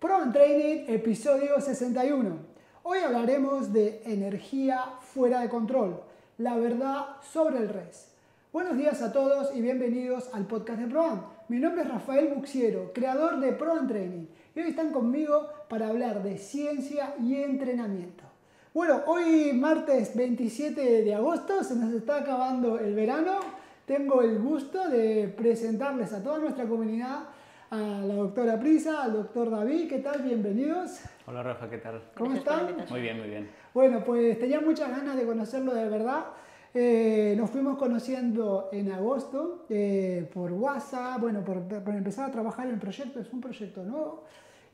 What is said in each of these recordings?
Pro and Training, episodio 61. Hoy hablaremos de energía fuera de control, la verdad sobre el RES. Buenos días a todos y bienvenidos al podcast de ProAm. Mi nombre es Rafael Buxiero, creador de Pro and Training, y hoy están conmigo para hablar de ciencia y entrenamiento. Bueno, hoy martes 27 de agosto se nos está acabando el verano. Tengo el gusto de presentarles a toda nuestra comunidad a la doctora Prisa, al doctor David. ¿Qué tal? Bienvenidos. Hola Rafa, ¿qué tal? ¿Cómo están? Muy bien, muy bien. Bueno, pues tenía muchas ganas de conocerlo de verdad. Nos fuimos conociendo en agosto por WhatsApp, bueno, por empezar a trabajar en el proyecto. Es un proyecto nuevo.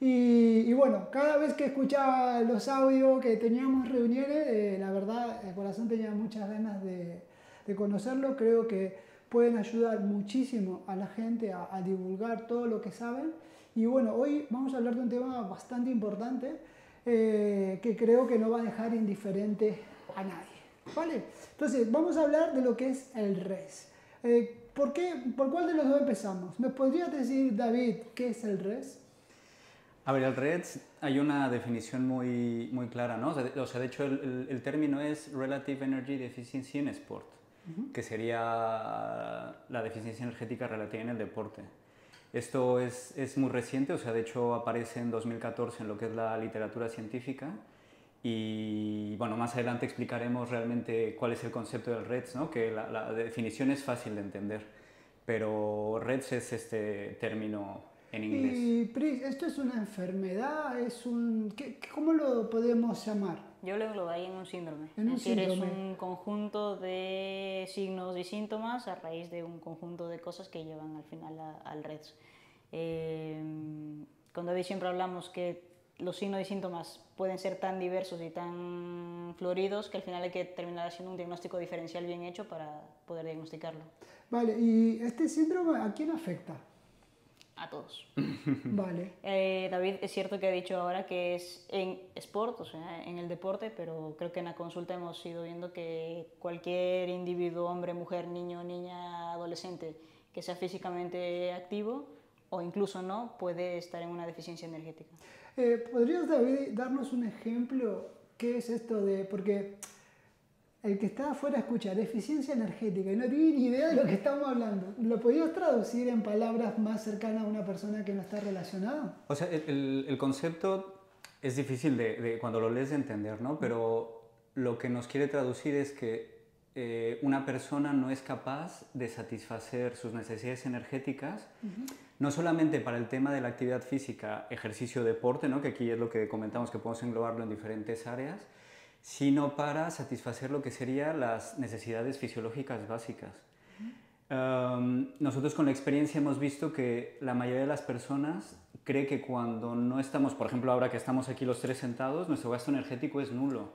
Y bueno, cada vez que escuchaba los audios, que teníamos reuniones, la verdad, el corazón tenía muchas ganas de conocerlo. Creo que pueden ayudar muchísimo a la gente a divulgar todo lo que saben. Y bueno, hoy vamos a hablar de un tema bastante importante que creo que no va a dejar indiferente a nadie, ¿vale? Entonces, vamos a hablar de lo que es el RES. ¿Por cuál de los dos empezamos? ¿Me podrías decir, David, qué es el RES? A ver, el RES hay una definición muy clara, ¿no? O sea, de hecho, el término es Relative Energy Deficiency in Sport, que sería la deficiencia energética relativa en el deporte. Esto es muy reciente, o sea, de hecho aparece en 2014 en lo que es la literatura científica y, bueno, más adelante explicaremos realmente cuál es el concepto del RES, ¿no? Que la definición es fácil de entender, pero RES es este término en inglés. Y Pris, ¿esto es una enfermedad? ¿Cómo lo podemos llamar? Yo lo englobaría en un síndrome. En un es decir, síndrome. es un conjunto de signos y síntomas a raíz de un conjunto de cosas que llevan al final al RES. Con David siempre hablamos que los signos y síntomas pueden ser tan diversos y tan floridos que al final hay que terminar haciendo un diagnóstico diferencial bien hecho para poder diagnosticarlo. Vale, ¿y este síndrome a quién afecta? A todos. Vale. David, es cierto que ha dicho ahora que es en sport, o sea, en el deporte, pero creo que en la consulta hemos ido viendo que cualquier individuo, hombre, mujer, niño, niña, adolescente, que sea físicamente activo o incluso no, puede estar en una deficiencia energética. ¿Podrías, David, darnos un ejemplo? ¿Qué es esto de...? Porque el que está afuera escucha deficiencia energética y no tiene ni idea de lo que estamos hablando. ¿Lo podrías traducir en palabras más cercanas a una persona que no está relacionada? O sea, el concepto es difícil cuando lo lees de entender, ¿no? Pero lo que nos quiere traducir es que una persona no es capaz de satisfacer sus necesidades energéticas, no solamente para el tema de la actividad física, ejercicio, deporte, ¿no? Que aquí es lo que comentamos, que podemos englobarlo en diferentes áreas, sino para satisfacer lo que serían las necesidades fisiológicas básicas. Nosotros con la experiencia hemos visto que la mayoría de las personas cree que cuando no estamos, por ejemplo ahora que estamos aquí los tres sentados, nuestro gasto energético es nulo.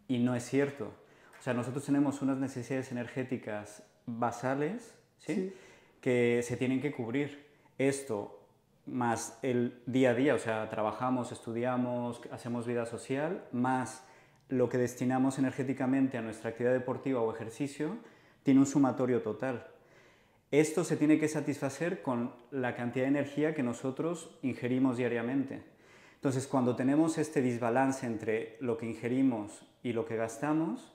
Y no es cierto. O sea, nosotros tenemos unas necesidades energéticas basales, ¿sí? Que se tienen que cubrir. Esto más el día a día, o sea, trabajamos, estudiamos, hacemos vida social, más lo que destinamos energéticamente a nuestra actividad deportiva o ejercicio, tiene un sumatorio total. Esto se tiene que satisfacer con la cantidad de energía que nosotros ingerimos diariamente. Entonces, cuando tenemos este desbalance entre lo que ingerimos y lo que gastamos,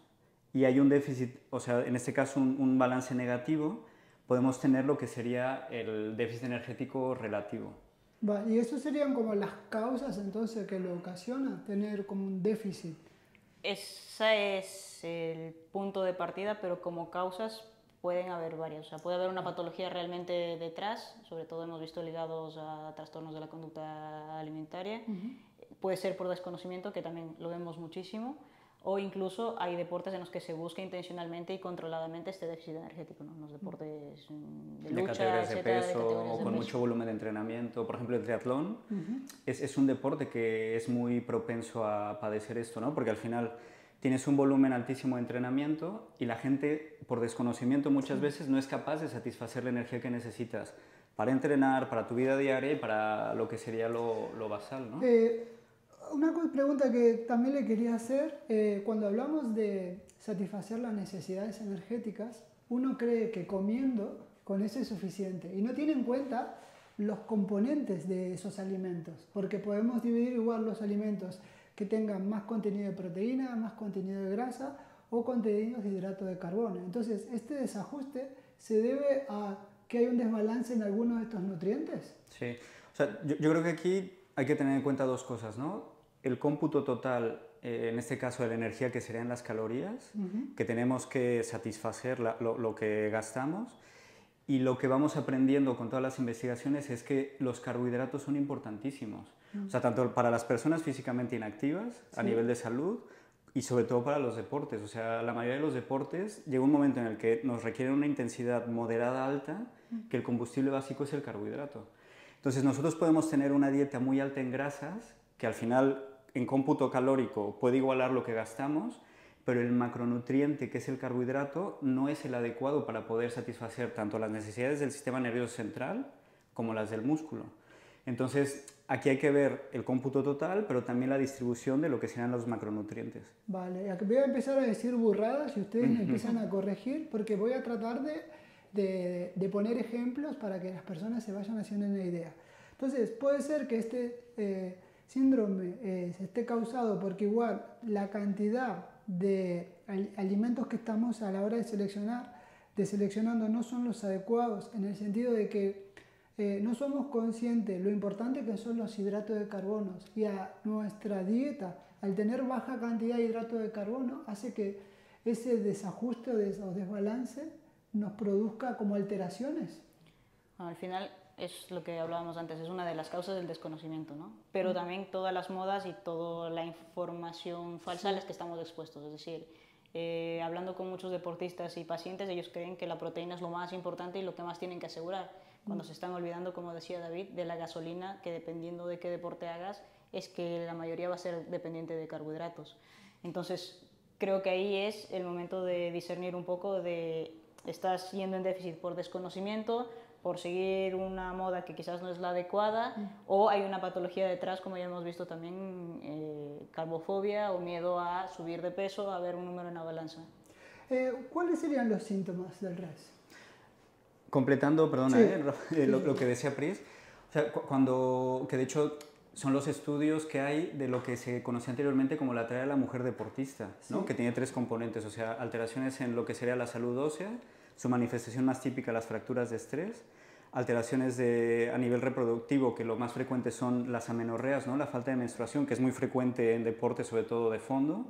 y hay un déficit, o sea, en este caso un balance negativo, podemos tener lo que sería el déficit energético relativo. ¿Y eso serían como las causas entonces que lo ocasiona, tener como un déficit? Ese es el punto de partida, pero como causas pueden haber varias. O sea, puede haber una patología realmente detrás, sobre todo hemos visto ligados a trastornos de la conducta alimentaria. Puede ser por desconocimiento, que también lo vemos muchísimo, o incluso hay deportes en los que se busca intencionalmente y controladamente este déficit energético, ¿no? Los deportes de lucha, categorías de etcétera, peso, de categorías o de con peso. mucho volumen de entrenamiento. Por ejemplo, el triatlón es un deporte que es muy propenso a padecer esto, ¿no? Porque al final tienes un volumen altísimo de entrenamiento y la gente, por desconocimiento muchas veces, no es capaz de satisfacer la energía que necesitas para entrenar, para tu vida diaria y para lo que sería lo basal, ¿no? Una pregunta que también le quería hacer, cuando hablamos de satisfacer las necesidades energéticas, uno cree que comiendo con eso es suficiente y no tiene en cuenta los componentes de esos alimentos, porque podemos dividir igual los alimentos que tengan más contenido de proteína, más contenido de grasa o contenidos de hidrato de carbono. Entonces, este desajuste se debe a que hay un desbalance en algunos de estos nutrientes. Sí, o sea, yo creo que aquí hay que tener en cuenta dos cosas, ¿no? El cómputo total, en este caso de la energía, que serían las calorías, que tenemos que satisfacer lo que gastamos, y lo que vamos aprendiendo con todas las investigaciones es que los carbohidratos son importantísimos. O sea, tanto para las personas físicamente inactivas, a nivel de salud, y sobre todo para los deportes. O sea, la mayoría de los deportes llega un momento en el que nos requieren una intensidad moderada alta, que el combustible básico es el carbohidrato. Entonces, nosotros podemos tener una dieta muy alta en grasas, que al final, en cómputo calórico, puede igualar lo que gastamos, pero el macronutriente, que es el carbohidrato, no es el adecuado para poder satisfacer tanto las necesidades del sistema nervioso central como las del músculo. Entonces, aquí hay que ver el cómputo total, pero también la distribución de lo que serían los macronutrientes. Vale, voy a empezar a decir burradas y ustedes me empiezan a corregir, porque voy a tratar de poner ejemplos para que las personas se vayan haciendo una idea. Entonces, puede ser que este síndrome esté causado porque igual la cantidad de alimentos que estamos a la hora de seleccionando no son los adecuados, en el sentido de que no somos conscientes lo importante que son los hidratos de carbono, y a nuestra dieta, al tener baja cantidad de hidratos de carbono, hace que ese desajuste o desbalance nos produzca como alteraciones. Al final es lo que hablábamos antes, es una de las causas del desconocimiento, ¿no? Pero también todas las modas y toda la información falsa a las que estamos expuestos. Es decir, hablando con muchos deportistas y pacientes, ellos creen que la proteína es lo más importante y lo que más tienen que asegurar, cuando se están olvidando, como decía David, de la gasolina, que dependiendo de qué deporte hagas, es que la mayoría va a ser dependiente de carbohidratos. Entonces, creo que ahí es el momento de discernir un poco de estás yendo en déficit por desconocimiento, por seguir una moda que quizás no es la adecuada, o hay una patología detrás, como ya hemos visto también, carbofobia o miedo a subir de peso, a ver un número en la balanza. ¿Cuáles serían los síntomas del RAS? Completando, perdona, Sí. Lo que decía Pris, o sea, que de hecho son los estudios que hay de lo que se conocía anteriormente como la tarea de la mujer deportista, ¿no? Que tiene 3 componentes, o sea, alteraciones en lo que sería la salud ósea, su manifestación más típica, las fracturas de estrés, alteraciones a nivel reproductivo, que lo más frecuente son las amenorreas, ¿no? La falta de menstruación, que es muy frecuente en deporte, sobre todo de fondo,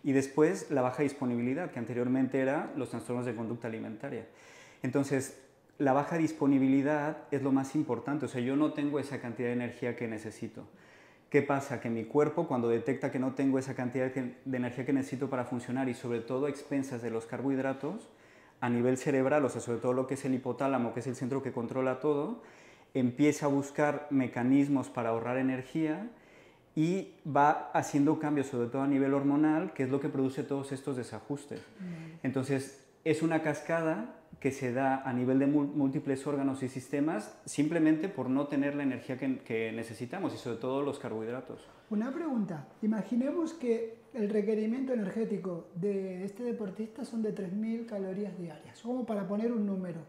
y después la baja disponibilidad, que anteriormente era los trastornos de conducta alimentaria. Entonces, la baja disponibilidad es lo más importante, o sea, yo no tengo esa cantidad de energía que necesito. ¿Qué pasa? Que mi cuerpo, cuando detecta que no tengo esa cantidad de energía que necesito para funcionar, y sobre todo a expensas de los carbohidratos, a nivel cerebral, o sea, sobre todo lo que es el hipotálamo, que es el centro que controla todo, empieza a buscar mecanismos para ahorrar energía y va haciendo cambios, sobre todo a nivel hormonal, que es lo que produce todos estos desajustes. Entonces, es una cascada que se da a nivel de múltiples órganos y sistemas simplemente por no tener la energía que necesitamos, y sobre todo los carbohidratos. Una pregunta, imaginemos que el requerimiento energético de este deportista son de 3.000 calorías diarias, como para poner un número,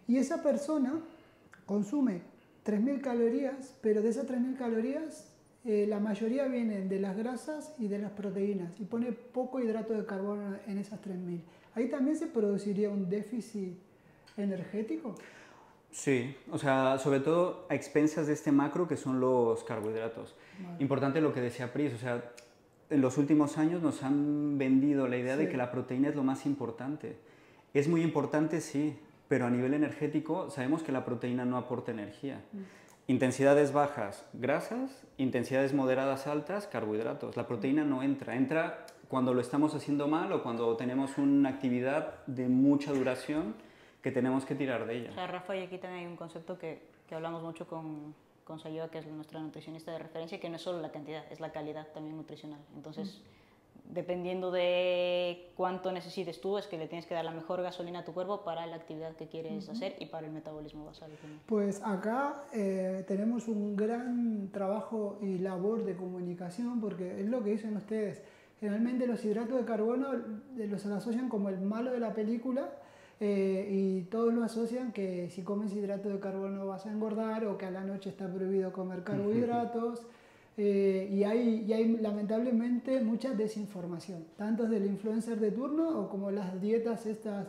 y esa persona consume 3.000 calorías, pero de esas 3.000 calorías la mayoría vienen de las grasas y de las proteínas, y pone poco hidrato de carbono en esas 3.000. ¿Ahí también se produciría un déficit energético? Sí, o sea, sobre todo a expensas de este macro que son los carbohidratos. Vale. Importante lo que decía Pris, o sea, en los últimos años nos han vendido la idea de que la proteína es lo más importante. Es muy importante, sí, pero a nivel energético sabemos que la proteína no aporta energía. Intensidades bajas, grasas; intensidades moderadas, altas, carbohidratos. La proteína no entra cuando lo estamos haciendo mal o cuando tenemos una actividad de mucha duración que tenemos que tirar de ella. O sea, Rafa, y aquí también hay un concepto que hablamos mucho con Sayoa, que es nuestra nutricionista de referencia, que no es solo la cantidad, es la calidad también nutricional. Entonces, dependiendo de cuánto necesites tú, es que le tienes que dar la mejor gasolina a tu cuerpo para la actividad que quieres hacer y para el metabolismo basal. Pues acá tenemos un gran trabajo y labor de comunicación, porque es lo que dicen ustedes. Generalmente los hidratos de carbono los asocian como el malo de la película, y todos lo asocian que si comes hidratos de carbono vas a engordar o que a la noche está prohibido comer carbohidratos. Y hay lamentablemente mucha desinformación, tanto del influencer de turno o como las dietas estas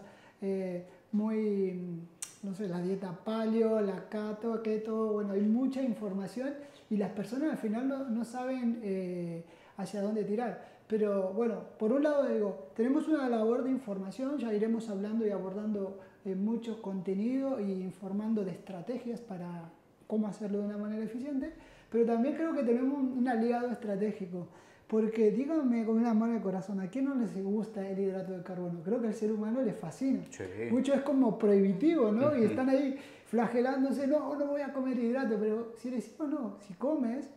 muy, no sé, la dieta paleo, la keto, bueno, hay mucha información y las personas al final no saben hacia dónde tirar. Pero bueno, por un lado digo, tenemos una labor de información, ya iremos hablando y abordando mucho contenido y informando de estrategias para cómo hacerlo de una manera eficiente, pero también creo que tenemos un aliado estratégico, porque díganme con una mano de corazón, ¿a quién no les gusta el hidrato de carbono? Creo que al ser humano le fascina. Sí. Mucho es como prohibitivo, ¿no? Y están ahí flagelándose, no voy a comer hidrato, pero si le decimos no, si comes,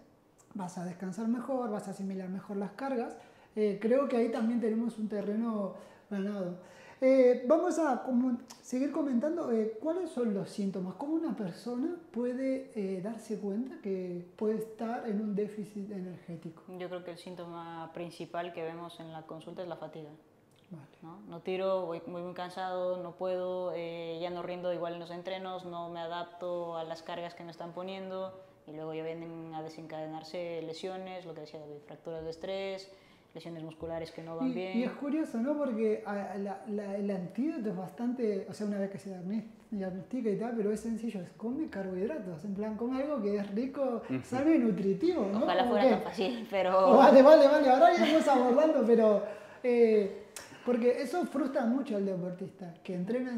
vas a descansar mejor, vas a asimilar mejor las cargas. Creo que ahí también tenemos un terreno ganado. Vamos a seguir comentando cuáles son los síntomas, cómo una persona puede darse cuenta que puede estar en un déficit energético. Yo creo que el síntoma principal que vemos en la consulta es la fatiga. Vale. No tiro, voy muy cansado, no puedo, ya no rindo igual en los entrenos, no me adapto a las cargas que me están poniendo y luego ya vienen a desencadenarse lesiones, lo que decía, fracturas de estrés, lesiones musculares que no van bien. Y es curioso, ¿no? Porque el antídoto es bastante, o sea, una vez que se diagnostica y tal, pero es sencillo, es come carbohidratos, en plan, come algo que es rico, sano y nutritivo, ¿no? Ojalá fuera tan fácil, pero... Vale, ahora iremos abordando, pero... porque eso frustra mucho al deportista, que entrena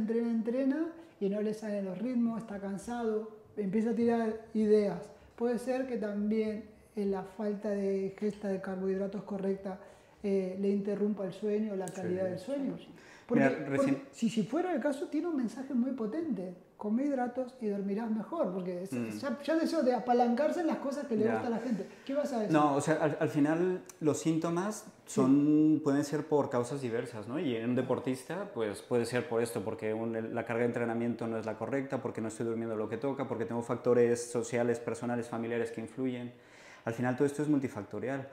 y no le salen los ritmos, está cansado, empieza a tirar ideas. Puede ser que también la falta de ingesta de carbohidratos correcta le interrumpa el sueño, la calidad del sueño. Porque si fuera el caso, tiene un mensaje muy potente. Come hidratos y dormirás mejor, porque ya deseo de apalancarse en las cosas que le gusta a la gente. ¿Qué vas a decir? No, o sea, al final los síntomas pueden ser por causas diversas, ¿no? Y en un deportista, pues puede ser por esto, porque la carga de entrenamiento no es la correcta, porque no estoy durmiendo lo que toca, porque tengo factores sociales, personales, familiares que influyen. Al final todo esto es multifactorial.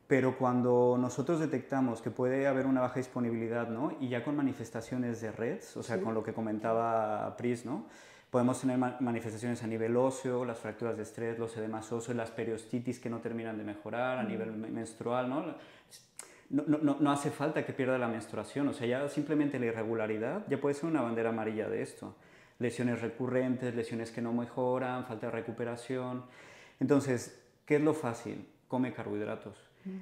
Pero cuando nosotros detectamos que puede haber una baja disponibilidad, ¿no? Y ya con manifestaciones de REDS, o sea, con lo que comentaba Pris, ¿no? Podemos tener manifestaciones a nivel óseo, las fracturas de estrés, los edemas óseos, las periostitis que no terminan de mejorar, a nivel menstrual, ¿no? No hace falta que pierda la menstruación, o sea, ya simplemente la irregularidad ya puede ser una bandera amarilla de esto. Lesiones recurrentes, lesiones que no mejoran, falta de recuperación. Entonces, ¿qué es lo fácil? Come carbohidratos.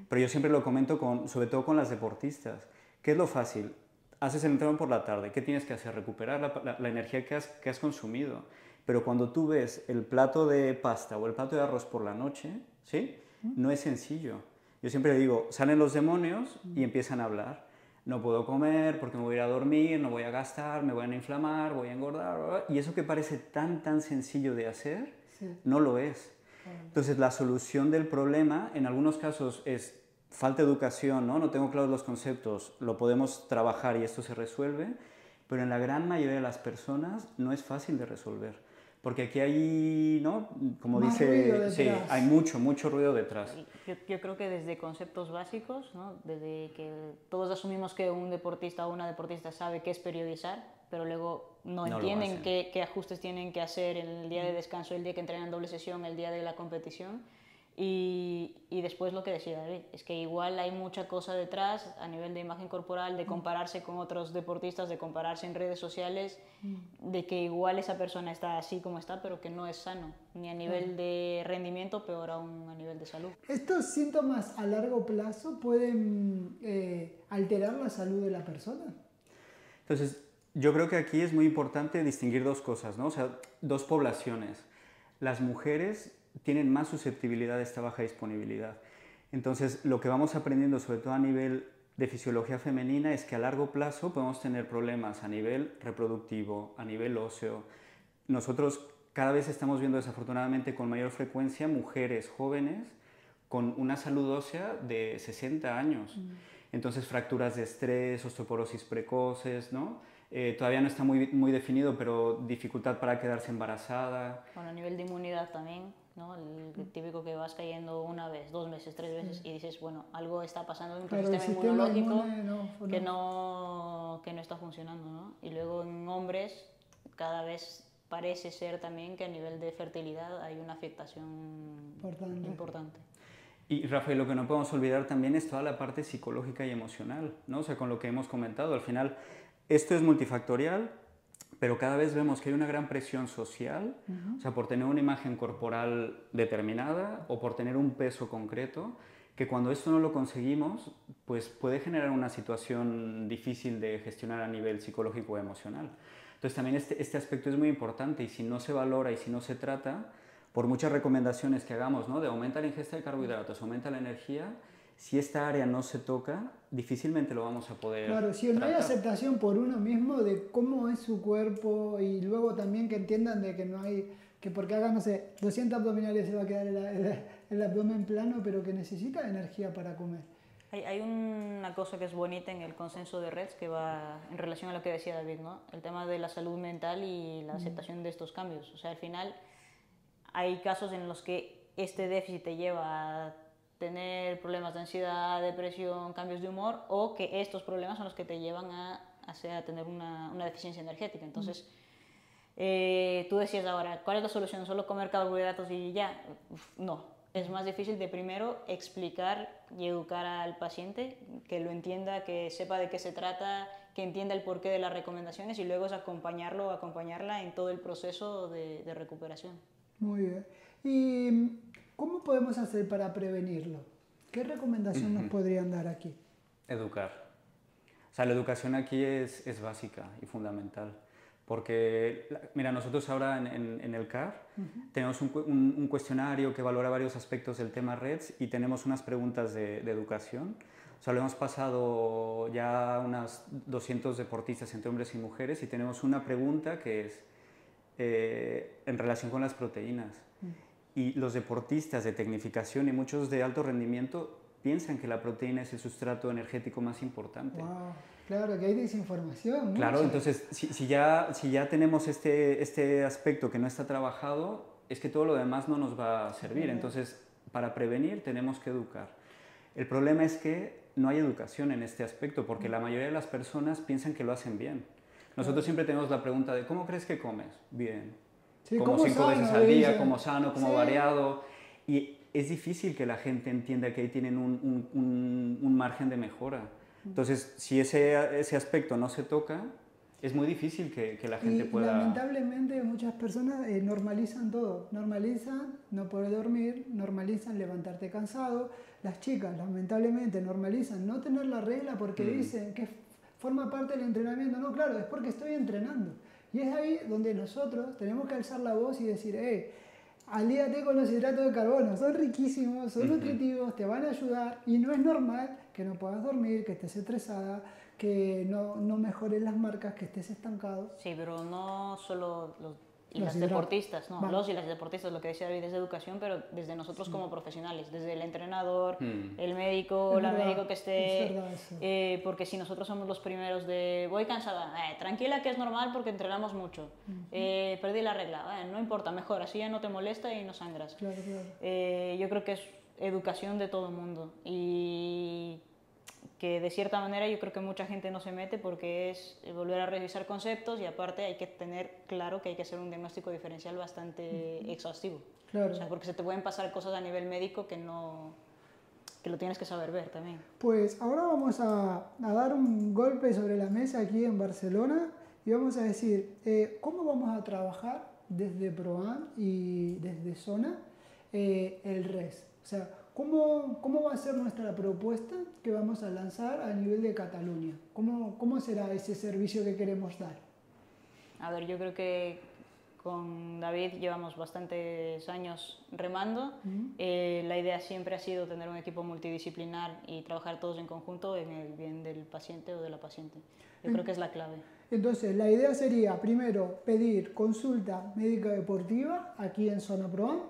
Pero yo siempre lo comento sobre todo con las deportistas. ¿Qué es lo fácil? Haces el entreno por la tarde. ¿Qué tienes que hacer? Recuperar la energía que has consumido. Pero cuando tú ves el plato de pasta o el plato de arroz por la noche, ¿sí? No es sencillo. Yo siempre digo, salen los demonios y empiezan a hablar. No puedo comer porque me voy a ir a dormir, no voy a gastar, me voy a inflamar, voy a engordar. Y eso que parece tan sencillo de hacer, no lo es. Entonces, la solución del problema, en algunos casos, es falta de educación, ¿no? No tengo claros los conceptos, lo podemos trabajar y esto se resuelve, pero en la gran mayoría de las personas no es fácil de resolver. Porque aquí hay, ¿no? Como más dice, sí, hay mucho ruido detrás. Yo creo que desde conceptos básicos, ¿no? Desde que todos asumimos que un deportista o una deportista sabe qué es periodizar, pero luego no entienden qué ajustes tienen que hacer en el día de descanso, el día que entrenan doble sesión, el día de la competición. Y después lo que decía David, es que igual hay mucha cosa detrás a nivel de imagen corporal, de compararse con otros deportistas, de compararse en redes sociales, de que igual esa persona está así como está, pero que no es sano, ni a nivel de rendimiento, peor aún a nivel de salud. ¿Estos síntomas a largo plazo pueden alterar la salud de la persona? Entonces, yo creo que aquí es muy importante distinguir dos cosas, ¿no? O sea, dos poblaciones. Las mujeres tienen más susceptibilidad a esta baja disponibilidad. Entonces, lo que vamos aprendiendo, sobre todo a nivel de fisiología femenina, es que a largo plazo podemos tener problemas a nivel reproductivo, a nivel óseo. Nosotros cada vez estamos viendo, desafortunadamente, con mayor frecuencia mujeres jóvenes con una salud ósea de 60 años. Entonces, fracturas de estrés, osteoporosis precoces, ¿no? Todavía no está muy definido, pero dificultad para quedarse embarazada. Bueno, a nivel de inmunidad también. ¿no? El típico que vas cayendo una vez, 2 meses, 3 veces y dices, bueno, algo está pasando en tu Claro, el sistema inmunológico inmune que no está funcionando, ¿no? Y luego en hombres cada vez parece ser también que a nivel de fertilidad hay una afectación importante. Y Rafael, lo que no podemos olvidar también es toda la parte psicológica y emocional, ¿no? O sea, con lo que hemos comentado, al final esto es multifactorial, pero cada vez vemos que hay una gran presión social, o sea, por tener una imagen corporal determinada o por tener un peso concreto, que cuando esto no lo conseguimos, pues puede generar una situación difícil de gestionar a nivel psicológico o emocional. Entonces también este aspecto es muy importante y si no se valora y si no se trata, por muchas recomendaciones que hagamos, ¿no? De aumenta la ingesta de carbohidratos, aumenta la energía, si esta área no se toca, difícilmente lo vamos a poder Claro, si no hay aceptación por uno mismo de cómo es su cuerpo y luego también que entiendan de que no hay, que porque haga, no sé, 200 abdominales se va a quedar el abdomen plano, pero que necesita energía para comer. Hay una cosa que es bonita en el consenso de Reds que va en relación a lo que decía David, ¿no? El tema de la salud mental y la aceptación de estos cambios. O sea, al final hay casos en los que este déficit te lleva a tener problemas de ansiedad, depresión, cambios de humor, o que estos problemas son los que te llevan a tener una deficiencia energética. Entonces, tú decías ahora, ¿cuál es la solución? ¿Solo comer carbohidratos y ya? No, es más difícil de primero explicar y educar al paciente, que lo entienda, que sepa de qué se trata, que entienda el porqué de las recomendaciones y luego es acompañarlo o acompañarla en todo el proceso de recuperación. Muy bien. ¿Y cómo podemos hacer para prevenirlo? ¿Qué recomendación nos podrían dar aquí? Educar. O sea, la educación aquí es básica y fundamental. Porque, mira, nosotros ahora en el CAR tenemos un cuestionario que valora varios aspectos del tema REDS y tenemos unas preguntas de educación. O sea, lo hemos pasado ya a unas 200 deportistas entre hombres y mujeres y tenemos una pregunta que es en relación con las proteínas. Y los deportistas de tecnificación y muchos de alto rendimiento piensan que la proteína es el sustrato energético más importante. Wow, claro, que hay desinformación. Claro, mucha. entonces si ya tenemos este aspecto que no está trabajado, es que todo lo demás no nos va a servir. Entonces, para prevenir tenemos que educar. El problema es que no hay educación en este aspecto, porque la mayoría de las personas piensan que lo hacen bien. Nosotros siempre tenemos la pregunta de ¿cómo crees que comes? Bien. Sí, como 5 veces al día, como sano, como variado. Y es difícil que la gente entienda que ahí tienen un margen de mejora. Entonces, si ese aspecto no se toca, es muy difícil que la gente pueda... Lamentablemente muchas personas normalizan todo. Normalizan no poder dormir, normalizan levantarte cansado. Las chicas, lamentablemente, normalizan no tener la regla porque dicen que forma parte del entrenamiento. No, claro, es porque estoy entrenando. Y es ahí donde nosotros tenemos que alzar la voz y decir, alíate con los hidratos de carbono, son riquísimos, son nutritivos, te van a ayudar y no es normal que no puedas dormir, que estés estresada, que no mejores las marcas, que estés estancado. Sí, pero no solo los deportistas, no, vale. Los y las deportistas, lo que decía David es educación, pero desde nosotros como profesionales, desde el entrenador, el médico, la médico que esté, porque si nosotros somos los primeros de voy cansada, tranquila que es normal porque entrenamos mucho, perdí la regla, no importa, mejor, así ya no te molesta y no sangras. Claro. Yo creo que es educación de todo el mundo y que de cierta manera yo creo que mucha gente no se mete porque es volver a revisar conceptos y aparte hay que tener claro que hay que hacer un diagnóstico diferencial bastante exhaustivo. Claro. O sea, porque se te pueden pasar cosas a nivel médico que lo tienes que saber ver también. Pues ahora vamos a dar un golpe sobre la mesa aquí en Barcelona y vamos a decir cómo vamos a trabajar desde ProAm y desde Zona el RES. O sea, ¿Cómo va a ser nuestra propuesta que vamos a lanzar a nivel de Cataluña? ¿Cómo será ese servicio que queremos dar? A ver, yo creo que con David llevamos bastantes años remando. La idea siempre ha sido tener un equipo multidisciplinar y trabajar todos en conjunto en el bien del paciente o de la paciente. Yo creo que es la clave. Entonces, la idea sería, primero, pedir consulta médica deportiva aquí en Zona ProAm.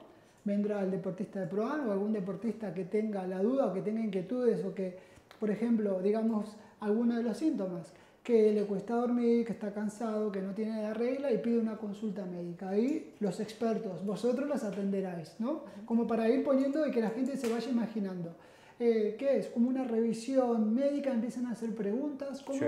Vendrá el deportista de ProAm o algún deportista que tenga la duda o que tenga inquietudes o que, por ejemplo, digamos alguno de los síntomas, que le cuesta dormir, que está cansado, que no tiene la regla y pide una consulta médica. Ahí los expertos, vosotros las atenderáis, ¿no? Como para ir poniendo y que la gente se vaya imaginando. ¿Qué es? ¿Como una revisión médica? ¿Empiezan a hacer preguntas? ¿Cómo, Sí.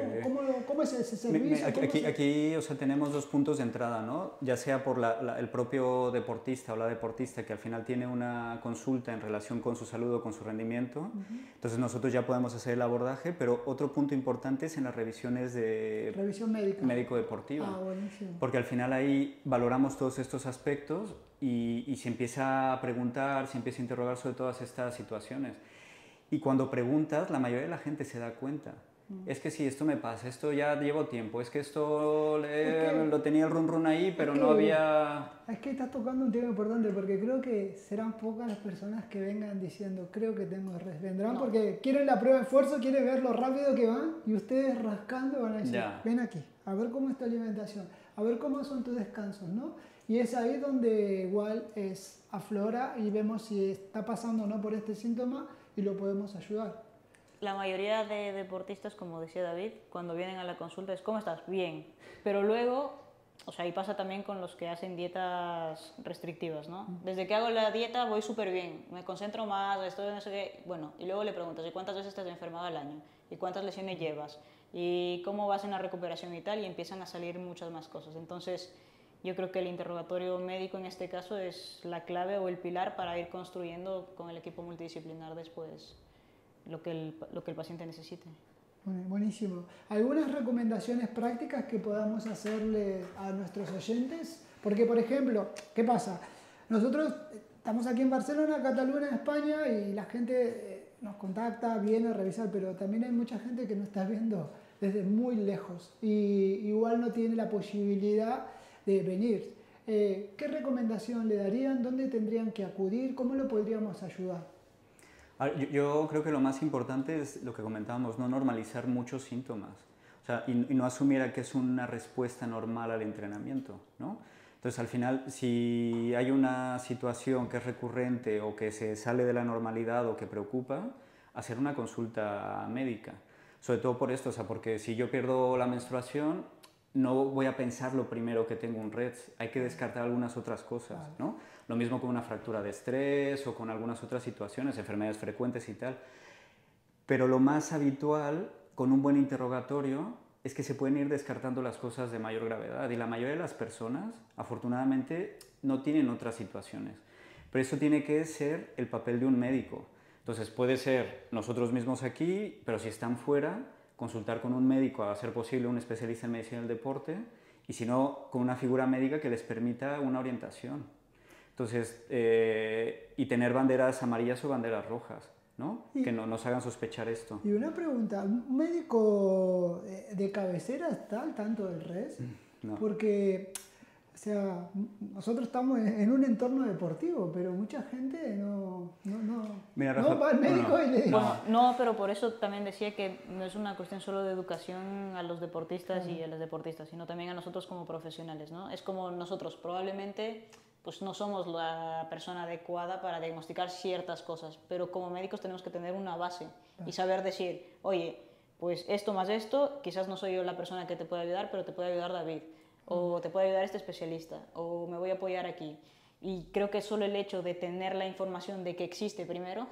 cómo es ese servicio? Aquí, o sea, tenemos dos puntos de entrada, ¿no? Ya sea por el propio deportista o la deportista que al final tiene una consulta en relación con su salud o con su rendimiento. Entonces nosotros ya podemos hacer el abordaje, pero otro punto importante es en las revisiones de Revisión médica. Médico-deportiva. Ah, buenísimo. Porque al final ahí valoramos todos estos aspectos y se empieza a preguntar, se empieza a interrogar sobre todas estas situaciones. Y cuando preguntas, la mayoría de la gente se da cuenta. Es que sí, esto me pasa, esto ya llevo tiempo, es que esto lo tenía el run ahí, pero no había... Es que estás tocando un tema importante porque creo que serán pocas las personas que vengan diciendo, creo que tengo res. Vendrán porque quieren la prueba de esfuerzo, quieren ver lo rápido que van y ustedes rascando van a decir, ven aquí, a ver cómo es tu alimentación, a ver cómo son tus descansos, ¿no? Y es ahí donde igual aflora y vemos si está pasando o no por este síntoma y lo podemos ayudar. La mayoría de deportistas, como decía David, cuando vienen a la consulta es ¿cómo estás? Bien. Pero luego, o sea, y pasa también con los que hacen dietas restrictivas, ¿no? Desde que hago la dieta voy súper bien, me concentro más, estoy no sé qué. Bueno, y luego le preguntas, ¿y cuántas veces estás enfermado al año? ¿Y cuántas lesiones llevas? ¿Y cómo vas en la recuperación y tal? Y empiezan a salir muchas más cosas. Entonces, yo creo que el interrogatorio médico en este caso es la clave o el pilar para ir construyendo con el equipo multidisciplinar después lo que el paciente necesite. Buenísimo. ¿Algunas recomendaciones prácticas que podamos hacerle a nuestros oyentes? Porque, por ejemplo, ¿qué pasa? Nosotros estamos aquí en Barcelona, Cataluña, España, y la gente nos contacta, viene a revisar, pero también hay mucha gente que nos está viendo desde muy lejos y igual no tiene la posibilidad de venir. ¿Qué recomendación le darían? ¿Dónde tendrían que acudir? ¿Cómo lo podríamos ayudar? Yo creo que lo más importante es lo que comentábamos, no normalizar muchos síntomas, o sea, y no asumir a que es una respuesta normal al entrenamiento, ¿no? Entonces, al final, si hay una situación que es recurrente o que se sale de la normalidad o que preocupa, hacer una consulta médica. Sobre todo por esto, o sea, porque si yo pierdo la menstruación, no voy a pensar lo primero que tengo un REDS, hay que descartar algunas otras cosas, ¿no? Lo mismo con una fractura de estrés o con algunas otras situaciones, enfermedades frecuentes y tal. Pero lo más habitual, con un buen interrogatorio, es que se pueden ir descartando las cosas de mayor gravedad y la mayoría de las personas, afortunadamente, no tienen otras situaciones. Pero eso tiene que ser el papel de un médico. Entonces puede ser nosotros mismos aquí, pero si están fuera, consultar con un médico, a ser posible un especialista en medicina del deporte, y si no, con una figura médica que les permita una orientación. Entonces, y tener banderas amarillas o banderas rojas, ¿no? Que no nos hagan sospechar esto. Y una pregunta, ¿un médico de cabecera está al tanto del RES? No. Porque, o sea, nosotros estamos en un entorno deportivo, pero mucha gente no va al médico y le dice... Bueno, no, pero por eso también decía que no es una cuestión solo de educación a los deportistas y a las deportistas, sino también a nosotros como profesionales, ¿no? Es como nosotros probablemente... pues no somos la persona adecuada para diagnosticar ciertas cosas, pero como médicos tenemos que tener una base y saber decir, oye, pues esto más esto, quizás no soy yo la persona que te puede ayudar, pero te puede ayudar David, o te puede ayudar este especialista, o me voy a apoyar aquí. Y creo que solo el hecho de tener la información de que existe primero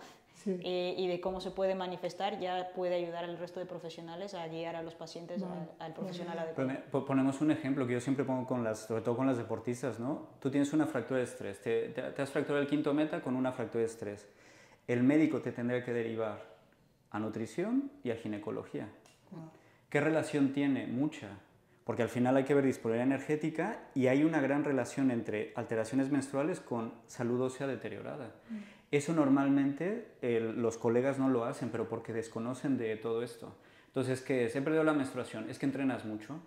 y de cómo se puede manifestar ya puede ayudar al resto de profesionales a guiar a los pacientes al profesional adecuado. Ponemos un ejemplo que yo siempre pongo sobre todo con las deportistas, ¿no? Tú tienes una fractura de estrés, te has fracturado el quinto meta con una fractura de estrés. El médico te tendría que derivar a nutrición y a ginecología. ¿Qué relación tiene? Mucha. Porque al final hay que ver disponibilidad energética y hay una gran relación entre alteraciones menstruales con salud ósea deteriorada. Eso normalmente los colegas no lo hacen, pero porque desconocen de todo esto. Entonces, ¿qué es? He perdido la menstruación. ¿Es que entrenas mucho?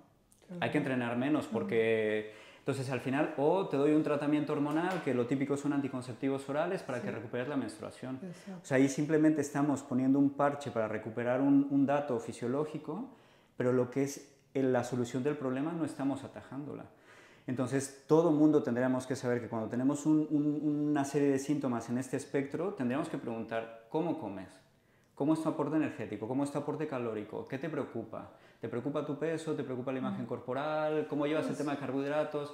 Hay que entrenar menos porque... Entonces, al final, o te doy un tratamiento hormonal, que lo típico son anticonceptivos orales para que recuperes la menstruación. Exacto. O sea, ahí simplemente estamos poniendo un parche para recuperar un dato fisiológico, pero lo que es la solución del problema no estamos atajándola. Entonces, todo mundo tendríamos que saber que cuando tenemos una serie de síntomas en este espectro, tendríamos que preguntar, ¿cómo comes? ¿Cómo es tu aporte energético? ¿Cómo es tu aporte calórico? ¿Qué te preocupa? ¿Te preocupa tu peso? ¿Te preocupa la imagen corporal? ¿Cómo llevas el tema de carbohidratos?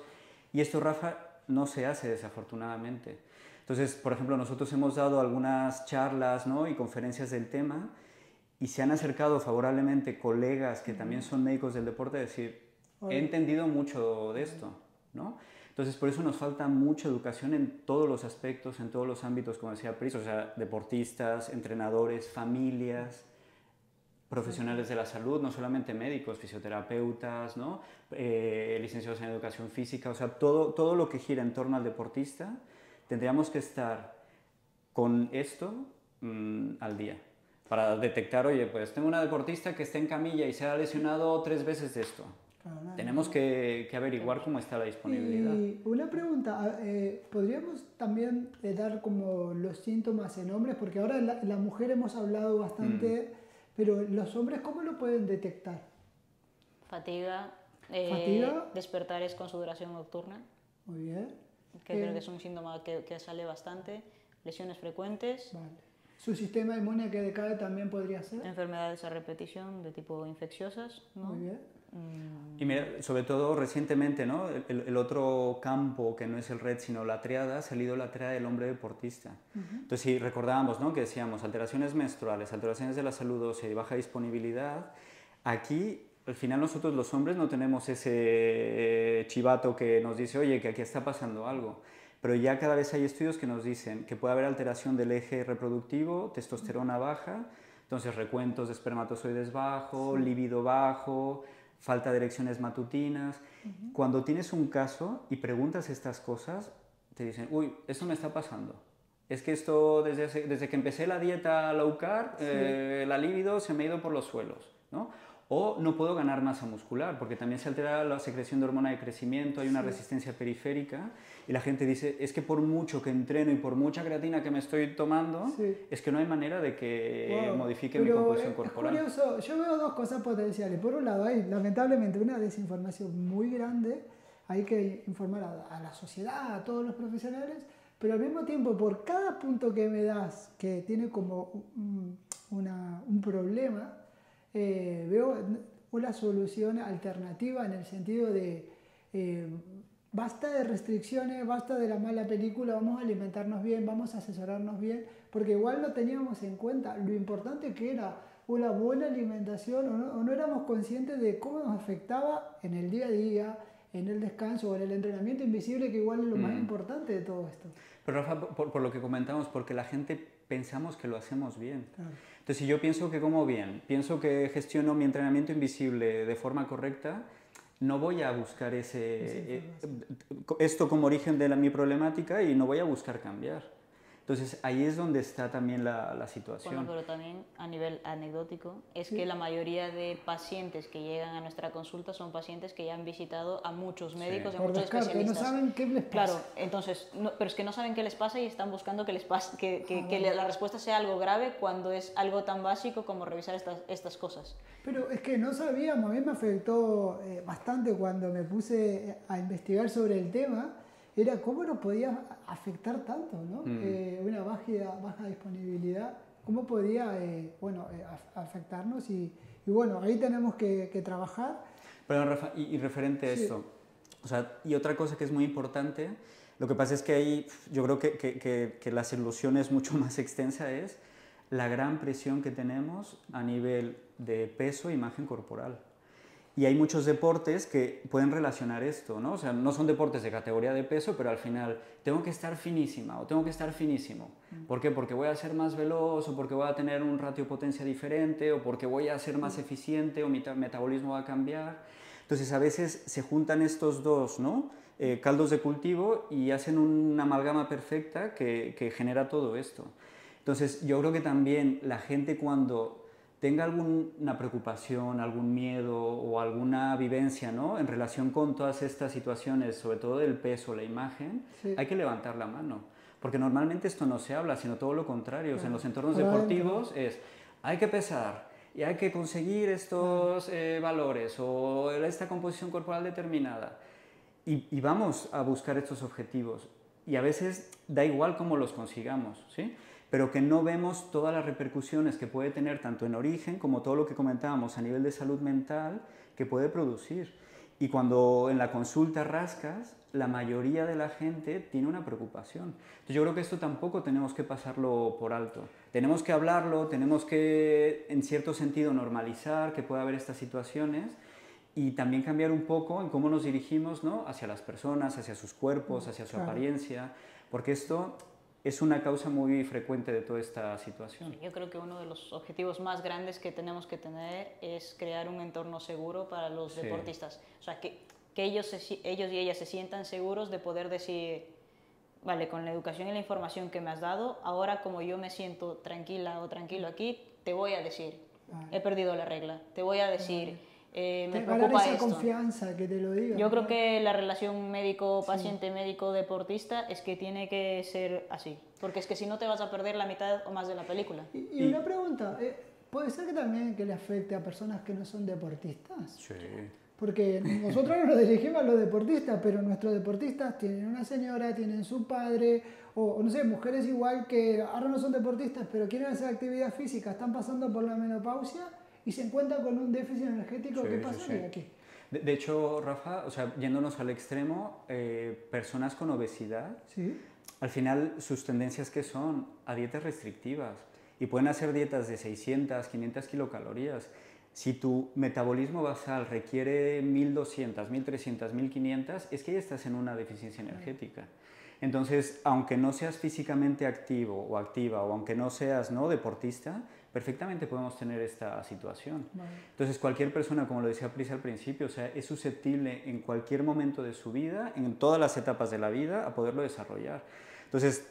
Y esto, Rafa, no se hace desafortunadamente. Entonces, por ejemplo, nosotros hemos dado algunas charlas, ¿no?, y conferencias del tema y se han acercado favorablemente colegas que también son médicos del deporte a decir, he entendido mucho de esto, ¿no? Entonces, por eso nos falta mucha educación en todos los aspectos, en todos los ámbitos, como decía Pris, o sea, deportistas, entrenadores, familias, profesionales de la salud, no solamente médicos, fisioterapeutas, ¿no? Licenciados en educación física, o sea, todo lo que gira en torno al deportista, tendríamos que estar con esto al día para detectar, oye, pues tengo una deportista que está en camilla y se ha lesionado 3 veces de esto. Claro, tenemos que averiguar cómo está la disponibilidad. Y una pregunta, ¿podríamos también dar como los síntomas en hombres? Porque ahora la mujer hemos hablado bastante, pero los hombres, ¿cómo lo pueden detectar? Fatiga, despertares con sudoración nocturna. Muy bien. Que creo que es un síntoma que sale bastante. Lesiones frecuentes. Vale. ¿Su sistema inmune que decae también podría ser? Enfermedades a repetición de tipo infecciosas, ¿no? Muy bien. Y mira, sobre todo recientemente, ¿no?, el otro campo que no es el RED sino la triada, ha salido la triada del hombre deportista. Entonces, si recordábamos, ¿no?, que decíamos alteraciones menstruales, alteraciones de la salud ósea y baja disponibilidad, aquí al final nosotros los hombres no tenemos ese chivato que nos dice, oye, que aquí está pasando algo. Pero ya cada vez hay estudios que nos dicen que puede haber alteración del eje reproductivo, testosterona baja, entonces recuentos de espermatozoides bajo, libido bajo, falta de erecciones matutinas. Cuando tienes un caso y preguntas estas cosas, te dicen, uy, esto me está pasando. Es que esto, desde que empecé la dieta low carb, la libido se me ha ido por los suelos, ¿no? O no puedo ganar masa muscular, porque también se altera la secreción de hormona de crecimiento, hay una resistencia periférica, y la gente dice, es que por mucho que entreno y por mucha creatina que me estoy tomando, es que no hay manera de que modifique mi composición corporal. Es curioso, yo veo 2 cosas potenciales. Por un lado, hay lamentablemente una desinformación muy grande, hay que informar a la sociedad, a todos los profesionales, pero al mismo tiempo, por cada punto que me das que tiene como un problema, veo una solución alternativa en el sentido de basta de restricciones, basta de la mala película, vamos a alimentarnos bien, vamos a asesorarnos bien, porque igual no teníamos en cuenta lo importante que era una buena alimentación o no éramos conscientes de cómo nos afectaba en el día a día, en el descanso o en el entrenamiento invisible, que igual es lo más importante de todo esto. Pero Rafa, por lo que comentamos, porque la gente pensamos que lo hacemos bien. Claro. Entonces, si yo pienso que como bien, pienso que gestiono mi entrenamiento invisible de forma correcta, no voy a buscar esto como origen de mi problemática y no voy a buscar cambiar. Entonces, ahí es donde está también la situación. Bueno, pero también a nivel anecdótico, es que la mayoría de pacientes que llegan a nuestra consulta son pacientes que ya han visitado a muchos médicos, a muchos especialistas. No saben qué les pasa. Claro, entonces, pero es que no saben qué les pasa y están buscando que les pase, que la respuesta sea algo grave cuando es algo tan básico como revisar estas cosas. Pero es que no sabíamos, a mí me afectó bastante cuando me puse a investigar sobre el tema, era cómo nos podía afectar tanto, ¿no? Una baja disponibilidad, cómo podía afectarnos y bueno, ahí tenemos que trabajar. Pero Rafa, y referente a esto, o sea, y otra cosa que es muy importante, lo que pasa es que ahí yo creo que la solución es mucho más extensa, es la gran presión que tenemos a nivel de peso e imagen corporal. Y hay muchos deportes que pueden relacionar esto, ¿no? O sea, no son deportes de categoría de peso, pero al final tengo que estar finísima o tengo que estar finísimo. ¿Por qué? Porque voy a ser más veloz o porque voy a tener un ratio potencia diferente o porque voy a ser más eficiente o mi metabolismo va a cambiar. Entonces, a veces se juntan estos dos, ¿no? Caldos de cultivo y hacen una amalgama perfecta que genera todo esto. Entonces, yo creo que también la gente cuando tenga alguna preocupación, algún miedo o alguna vivencia, ¿no?, en relación con todas estas situaciones, sobre todo del peso, la imagen, hay que levantar la mano. Porque normalmente esto no se habla, sino todo lo contrario. O sea, en los entornos deportivos hay que pesar y hay que conseguir estos valores o esta composición corporal determinada. Y vamos a buscar estos objetivos. Y a veces da igual cómo los consigamos, ¿sí? pero que no vemos todas las repercusiones que puede tener tanto en origen como todo lo que comentábamos a nivel de salud mental que puede producir. Y cuando en la consulta rascas, la mayoría de la gente tiene una preocupación. Entonces yo creo que esto tampoco tenemos que pasarlo por alto. Tenemos que hablarlo, tenemos que, en cierto sentido, normalizar que pueda haber estas situaciones y también cambiar un poco en cómo nos dirigimos, ¿no?, hacia las personas, hacia sus cuerpos, hacia su apariencia, porque esto es una causa muy frecuente de toda esta situación. Sí, yo creo que uno de los objetivos más grandes que tenemos que tener es crear un entorno seguro para los deportistas. O sea, que ellos y ellas se sientan seguros de poder decir, vale, con la educación y la información que me has dado, ahora como yo me siento tranquila o tranquilo aquí, te voy a decir, he perdido la regla, te voy a decir, me preocupa esa esto. confianza que te lo diga. Yo creo que la relación médico-paciente, médico-deportista es que tiene que ser así, porque es que si no te vas a perder la mitad o más de la película. Y una pregunta, ¿puede ser que también que le afecte a personas que no son deportistas? Sí. Porque nosotros nos dirigimos a los deportistas, pero nuestros deportistas tienen una señora, tienen su padre, o no sé, mujeres igual que ahora no son deportistas, pero quieren hacer actividad física, están pasando por la menopausia y se encuentran con un déficit energético. ¿Qué pasaría aquí? De hecho, Rafa, o sea, yéndonos al extremo, personas con obesidad, al final sus tendencias que son a dietas restrictivas y pueden hacer dietas de 600, 500 kilocalorías. Si tu metabolismo basal requiere 1200, 1300, 1500, es que ya estás en una deficiencia energética. Entonces, aunque no seas físicamente activo o activa, o aunque no seas, ¿no?, deportista, perfectamente podemos tener esta situación. Entonces, cualquier persona, como lo decía Pris al principio, o sea, es susceptible en cualquier momento de su vida, en todas las etapas de la vida, a poderlo desarrollar. Entonces,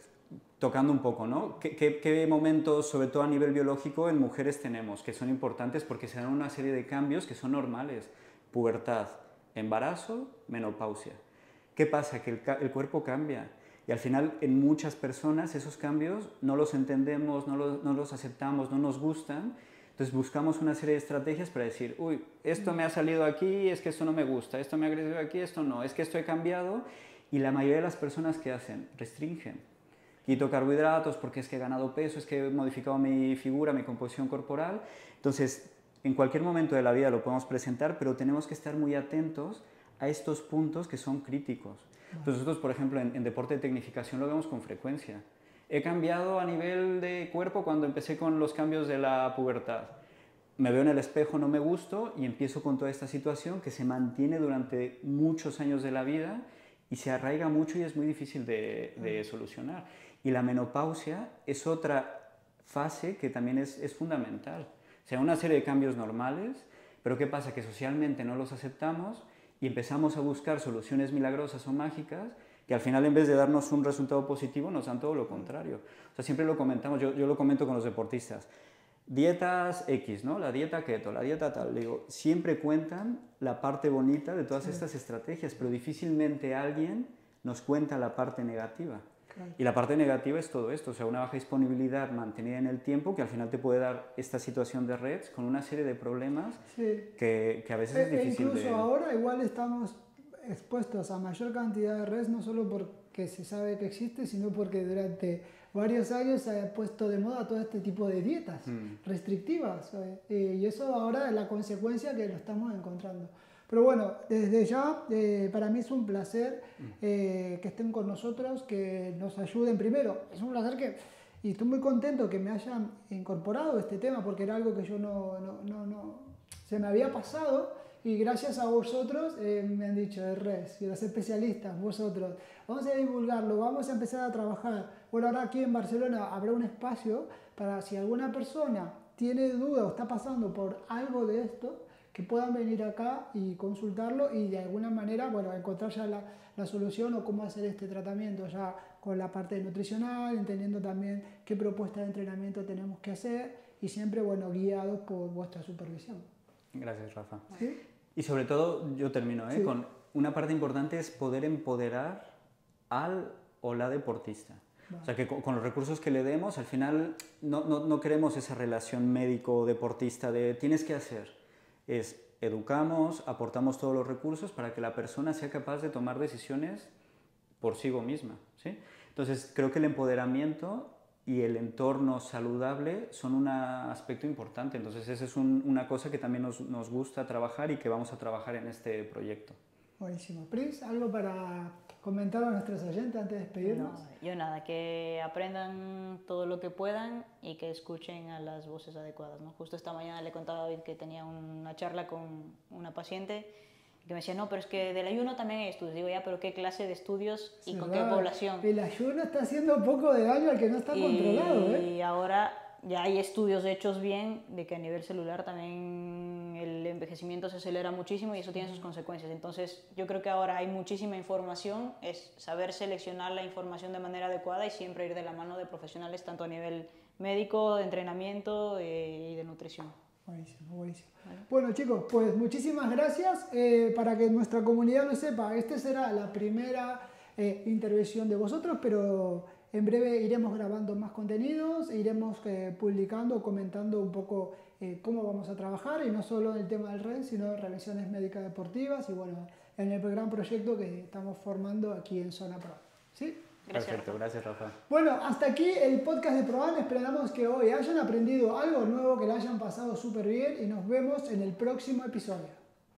tocando un poco, ¿no? ¿Qué momentos, sobre todo a nivel biológico, en mujeres tenemos que son importantes porque se dan una serie de cambios que son normales? Pubertad, embarazo, menopausia. ¿Qué pasa? Que el cuerpo cambia y al final en muchas personas esos cambios no los entendemos, no los aceptamos, no nos gustan. Entonces buscamos una serie de estrategias para decir, uy, esto me ha salido aquí, es que esto no me gusta, esto me ha crecido aquí, esto no, es que esto he cambiado. Y la mayoría de las personas, ¿qué hacen? Restringen. Quito carbohidratos porque es que he ganado peso, es que he modificado mi figura, mi composición corporal. Entonces, en cualquier momento de la vida lo podemos presentar, pero tenemos que estar muy atentos a estos puntos que son críticos. Entonces, nosotros, por ejemplo, en deporte de tecnificación lo vemos con frecuencia. He cambiado a nivel de cuerpo cuando empecé con los cambios de la pubertad. Me veo en el espejo, no me gusto y empiezo con toda esta situación que se mantiene durante muchos años de la vida y se arraiga mucho y es muy difícil de solucionar. Y la menopausia es otra fase que también es fundamental. O sea, una serie de cambios normales, pero ¿qué pasa? Que socialmente no los aceptamos y empezamos a buscar soluciones milagrosas o mágicas que al final, en vez de darnos un resultado positivo, nos dan todo lo contrario. O sea, siempre lo comentamos, yo lo comento con los deportistas. Dietas X, ¿no? La dieta keto, la dieta tal. Digo, siempre cuentan la parte bonita de todas estas estrategias, pero difícilmente alguien nos cuenta la parte negativa. Claro. Y la parte negativa es todo esto, o sea, una baja disponibilidad mantenida en el tiempo que al final te puede dar esta situación de REDS con una serie de problemas que a veces es difícil incluso ahora igual estamos expuestos a mayor cantidad de REDS, no solo porque se sabe que existe, sino porque durante varios años se ha puesto de moda todo este tipo de dietas restrictivas, y eso ahora es la consecuencia que lo estamos encontrando. Pero bueno, desde ya, para mí es un placer que estén con nosotros, que nos ayuden. Primero, es un placer y estoy muy contento que me hayan incorporado este tema, porque era algo que yo se me había pasado, y gracias a vosotros me han dicho, RES, y los especialistas, vosotros, vamos a divulgarlo, vamos a empezar a trabajar. Bueno, ahora aquí en Barcelona habrá un espacio para si alguna persona tiene duda o está pasando por algo de esto, que puedan venir acá y consultarlo y de alguna manera, bueno, encontrar ya la solución o cómo hacer este tratamiento ya con la parte nutricional, entendiendo también qué propuesta de entrenamiento tenemos que hacer y siempre, bueno, guiados por vuestra supervisión. Gracias, Rafa. ¿Sí? Y sobre todo, yo termino, con una parte importante es poder empoderar al o la deportista. O sea, que con los recursos que le demos, al final no queremos esa relación médico-deportista de tienes que hacer. Es educamos, aportamos todos los recursos para que la persona sea capaz de tomar decisiones por sí misma, ¿sí? Entonces, creo que el empoderamiento y el entorno saludable son un aspecto importante. Entonces, esa es una cosa que también nos gusta trabajar y que vamos a trabajar en este proyecto. Buenísimo. Pris, ¿algo para comentar a nuestros oyentes antes de despedirnos? No, yo nada, que aprendan todo lo que puedan y que escuchen a las voces adecuadas, ¿no? Justo esta mañana le contaba a David que tenía una charla con una paciente que me decía, no, pero es que del ayuno también hay estudios. Digo, ya, pero ¿qué clase de estudios y con qué población? El ayuno está haciendo un poco de daño al que no está controlado, ¿eh? Y ahora ya hay estudios hechos bien de que a nivel celular también el envejecimiento se acelera muchísimo y eso tiene sus consecuencias. Entonces, yo creo que ahora hay muchísima información, es saber seleccionar la información de manera adecuada y siempre ir de la mano de profesionales, tanto a nivel médico, de entrenamiento y de nutrición. Buenísimo, buenísimo. ¿Vale? Bueno, chicos, pues muchísimas gracias. Para que nuestra comunidad lo sepa, esta será la primera intervención de vosotros, pero en breve iremos grabando más contenidos, e iremos publicando, comentando un poco cómo vamos a trabajar, y no solo en el tema del REN, sino en revisiones médicas deportivas y bueno, en el gran proyecto que estamos formando aquí en Zona Pro. ¿Sí? Gracias, Perfecto, gracias Rafa. Bueno, hasta aquí el podcast de Proban. Esperamos que hoy hayan aprendido algo nuevo, que lo hayan pasado súper bien y nos vemos en el próximo episodio.